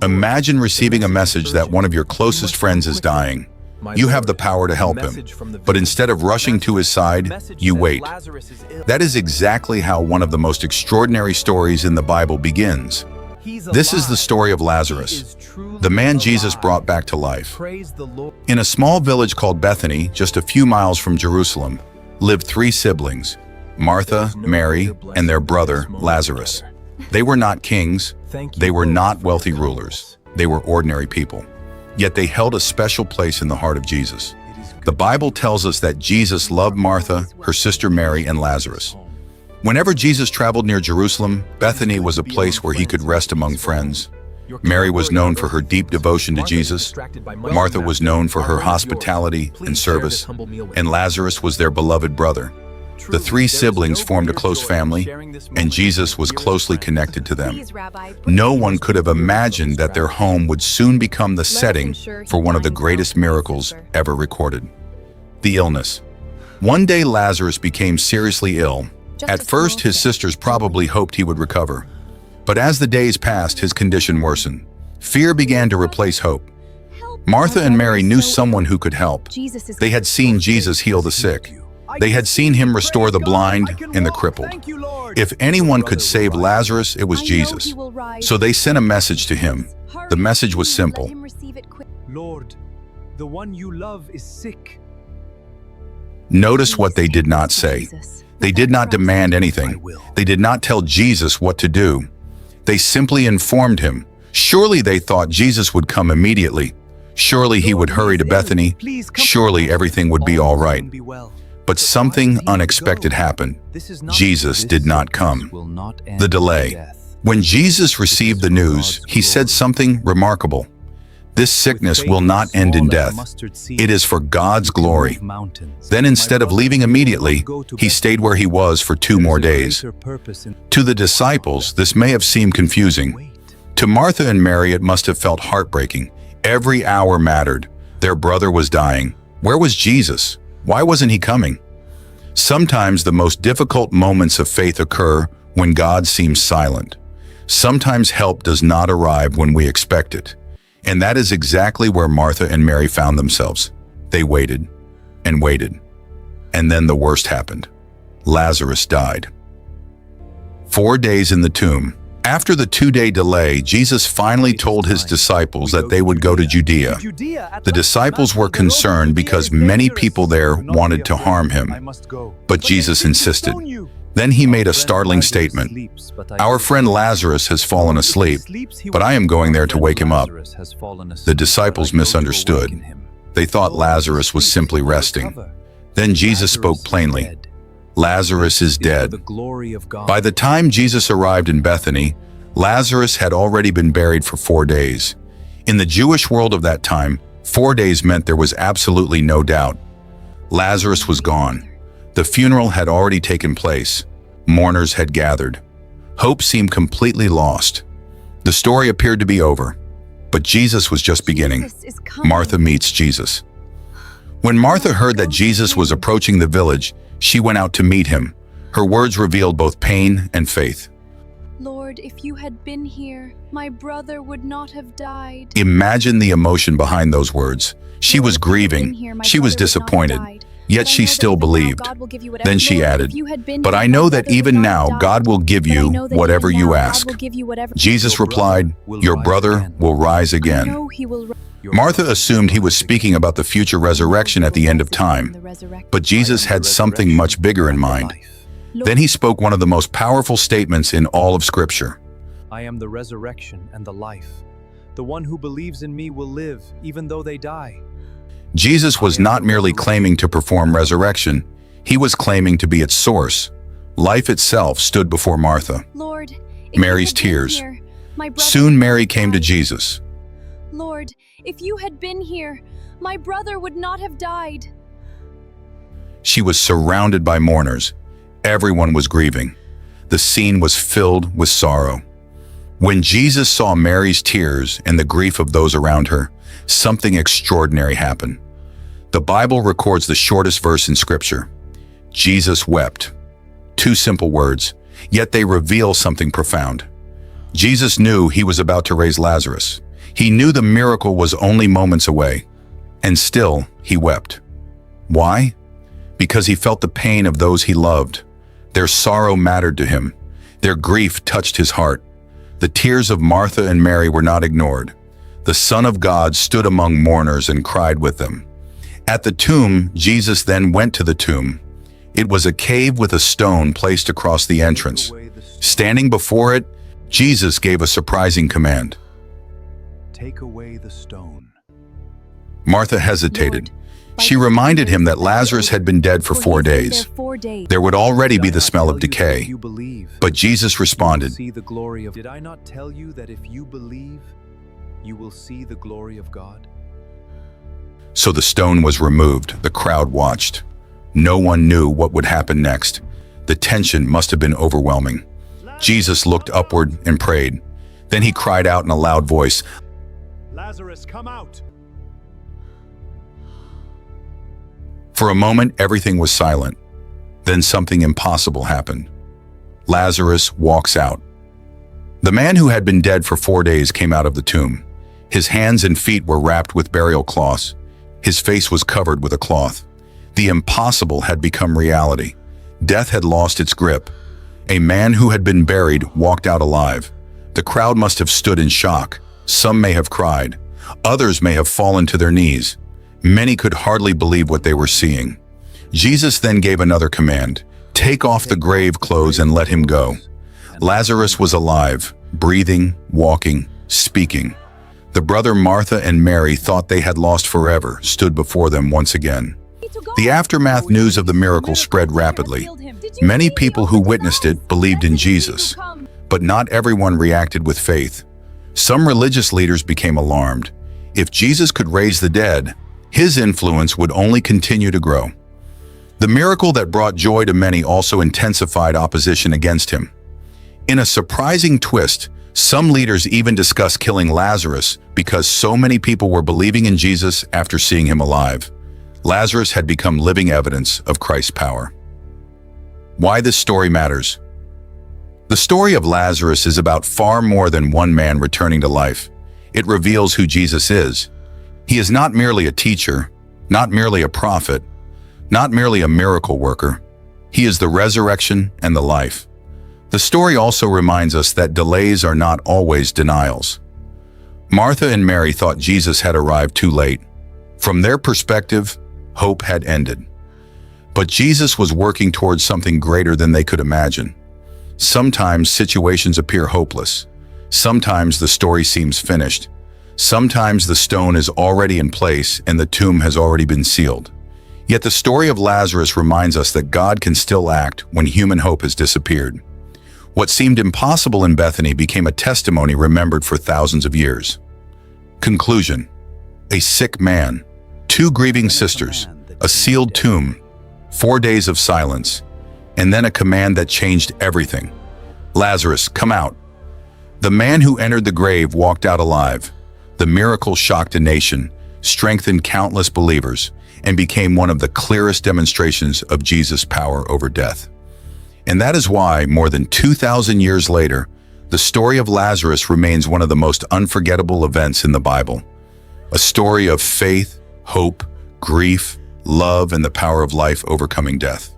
Imagine receiving a message that one of your closest friends is dying. You have the power to help him, but instead of rushing to his side, you wait. That is exactly how one of the most extraordinary stories in the Bible begins. This is the story of Lazarus, the man Jesus brought back to life. In a small village called Bethany, just a few miles from Jerusalem, lived three siblings, Martha, Mary, and their brother, Lazarus. They were not kings, they were not wealthy rulers, they were ordinary people. Yet they held a special place in the heart of Jesus. The Bible tells us that Jesus loved Martha, her sister Mary, and Lazarus. Whenever Jesus traveled near Jerusalem, Bethany was a place where he could rest among friends. Mary was known for her deep devotion to Jesus. Martha was known for her hospitality and service, and Lazarus was their beloved brother. The three siblings formed a close family, and Jesus was closely connected to them. No one could have imagined that their home would soon become the setting for one of the greatest miracles ever recorded. The illness. One day Lazarus became seriously ill. At first, his sisters probably hoped he would recover. But as the days passed, his condition worsened. Fear began to replace hope. Martha and Mary knew someone who could help. They had seen Jesus heal the sick. They had seen him restore the blind and the crippled. If anyone could save Lazarus, it was Jesus. So they sent a message to him. The message was simple. Lord, the one you love is sick. Notice what they did not say. They did not demand anything. They did not tell Jesus what to do. They simply informed him. Surely they thought Jesus would come immediately. Surely he would hurry to Bethany. Surely everything would be all right. But something unexpected happened. Jesus did not come. The delay. When Jesus received the news, he said something remarkable. This sickness will not end in death. It is for God's glory. Then instead of leaving immediately, he stayed where he was for 2 more days. To the disciples, this may have seemed confusing. To Martha and Mary, it must have felt heartbreaking. Every hour mattered. Their brother was dying. Where was Jesus? Why wasn't he coming? Sometimes the most difficult moments of faith occur when God seems silent. Sometimes help does not arrive when we expect it. And that is exactly where Martha and Mary found themselves. They waited and waited. And then the worst happened. Lazarus died. 4 days in the tomb. After the 2-day delay, Jesus finally told his disciples that they would go to Judea. The disciples were concerned because many people there wanted to harm him. But Jesus insisted. Then he made a startling statement. Our friend Lazarus has fallen asleep, but I am going there to wake him up. The disciples misunderstood. They thought Lazarus was simply resting. Then Jesus spoke plainly. Lazarus is dead. By the time Jesus arrived in Bethany, Lazarus had already been buried for 4 days. In the Jewish world of that time, 4 days meant there was absolutely no doubt. Lazarus was gone. The funeral had already taken place. Mourners had gathered. Hope seemed completely lost. The story appeared to be over. But Jesus was just beginning. Martha meets Jesus. When Martha heard that Jesus was approaching the village, she went out to meet him. Her words revealed both pain and faith. Lord, if you had been here, my brother would not have died. Imagine the emotion behind those words. She was grieving. She was disappointed. Yet she still believed. Then she added, "But I know that even now God will give you whatever you ask." Jesus replied, "Your brother will rise again." Martha assumed he was speaking about the future resurrection at the end of time, but Jesus had something much bigger in mind. Then he spoke one of the most powerful statements in all of Scripture. I am the resurrection and the life. The one who believes in me will live, even though they die. Jesus was not merely claiming to perform resurrection, he was claiming to be its source. Life itself stood before Martha. Lord, Mary's tears. Soon Mary came to Jesus. Lord, if you had been here, my brother would not have died. She was surrounded by mourners. Everyone was grieving. The scene was filled with sorrow. When Jesus saw Mary's tears and the grief of those around her, something extraordinary happened. The Bible records the shortest verse in Scripture. Jesus wept. 2 simple words, yet they reveal something profound. Jesus knew he was about to raise Lazarus. He knew the miracle was only moments away, and still he wept. Why? Because he felt the pain of those he loved. Their sorrow mattered to him. Their grief touched his heart. The tears of Martha and Mary were not ignored. The Son of God stood among mourners and cried with them. At the tomb, Jesus then went to the tomb. It was a cave with a stone placed across the entrance. Standing before it, Jesus gave a surprising command. Take away the stone. Martha hesitated. She reminded him that Lazarus had been dead for 4 days. There would already be the smell of decay. But Jesus responded, Did I not tell you that if you believe, you will see the glory of God? So the stone was removed. The crowd watched. No one knew what would happen next. The tension must have been overwhelming. Jesus looked upward and prayed. Then he cried out in a loud voice, Lazarus, come out! For a moment, everything was silent. Then something impossible happened. Lazarus walks out. The man who had been dead for 4 days came out of the tomb. His hands and feet were wrapped with burial cloths. His face was covered with a cloth. The impossible had become reality. Death had lost its grip. A man who had been buried walked out alive. The crowd must have stood in shock. Some may have cried. Others may have fallen to their knees. Many could hardly believe what they were seeing. Jesus then gave another command. Take off the grave clothes and let him go. Lazarus was alive, breathing, walking, speaking. The brother Martha and Mary thought they had lost forever, stood before them once again. The aftermath news of the miracle spread rapidly. Many people who witnessed it believed in Jesus, but not everyone reacted with faith. Some religious leaders became alarmed. If Jesus could raise the dead, his influence would only continue to grow. The miracle that brought joy to many also intensified opposition against him. In a surprising twist, some leaders even discussed killing Lazarus because so many people were believing in Jesus after seeing him alive. Lazarus had become living evidence of Christ's power. Why this story matters. The story of Lazarus is about far more than one man returning to life. It reveals who Jesus is. He is not merely a teacher, not merely a prophet, not merely a miracle worker. He is the resurrection and the life. The story also reminds us that delays are not always denials. Martha and Mary thought Jesus had arrived too late. From their perspective, hope had ended. But Jesus was working towards something greater than they could imagine. Sometimes situations appear hopeless. Sometimes the story seems finished. Sometimes the stone is already in place and the tomb has already been sealed. Yet the story of Lazarus reminds us that God can still act when human hope has disappeared. What seemed impossible in Bethany became a testimony remembered for thousands of years. Conclusion: a sick man, 2 grieving sisters, a sealed tomb, 4 days of silence, and then a command that changed everything. Lazarus, come out. The man who entered the grave walked out alive. The miracle shocked a nation, strengthened countless believers, and became one of the clearest demonstrations of Jesus' power over death. And that is why, more than 2,000 years later, the story of Lazarus remains one of the most unforgettable events in the Bible. A story of faith, hope, grief, love, and the power of life overcoming death.